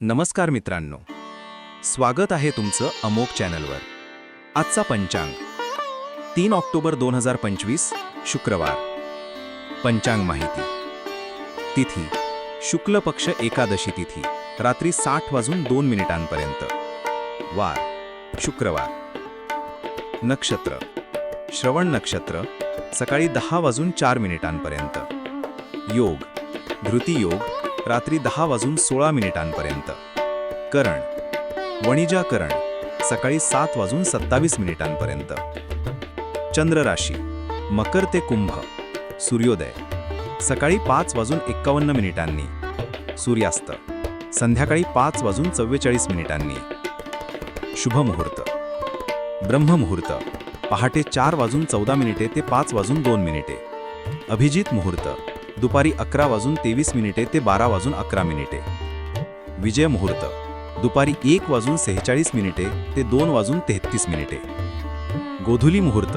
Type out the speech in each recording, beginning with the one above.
नमस्कार मित्रांनो, स्वागत आहे तुमचं अमोक चॅनलवर. आजचा पंचांग 3 ऑक्टोबर 2025 शुक्रवार. पंचांग माहिती. तिथी शुक्ल पक्ष एकादशी तिथी रात्री 60:02 वार शुक्रवार. नक्षत्र श्रवण नक्षत्र सकाळी 10:04 योग धृती योग रात्री 10:16 करण वणिजा करण सकाळी 7:27 चंद्र राशी मकर ते कुंभ. सूर्योदय सकाळी 5:51 सूर्यास्त संध्याकाळी 5:44 शुभ मुहूर्त ब्रह्ममुहूर्त पहाटे 4:14 ते 5:02. अभिजित मुहूर्त दुपारी 11:23 ते 12:11. विजय मुहूर्त दुपारी 1:46 ते 2:33. गोधुली मुहूर्त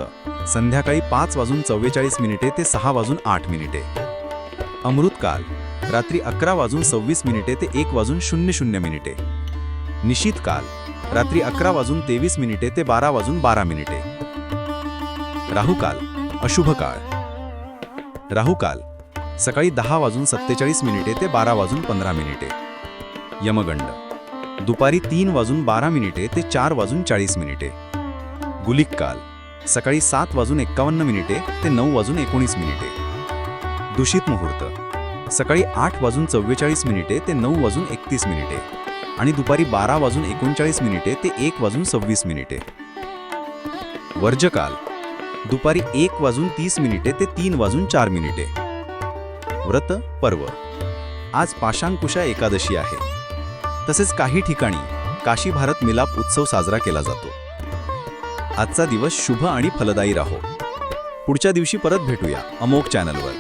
संध्याकाळी 5:44 ते 6:08. अमृतकाल रात्री 11:26 ते 1:00. निशीत काल रात्री 11:23 ते 12:12. राहुकाल अशुभ काळ. राहुकाल सकाळी 10:47 ते 12:15. यमगंड दुपारी 3:12 ते 4:40. गुलिक काल सकाळी 7:51 ते 9:19. दूषित मुहूर्त सकाळी 8:44 ते 9:31 आणि दुपारी 12:39 ते 1:26. वर्जकाल दुपारी 1:30 ते 3:04. व्रत पर्व आज पाशांकुशा एकादशी आहे. तसेच काही ठिकाणी काशी भारत मिलाप उत्सव साजरा केला जातो. आजचा दिवस शुभ आणि फलदायी राहो. पुढच्या दिवशी परत भेटूया अमोक चॅनलवर.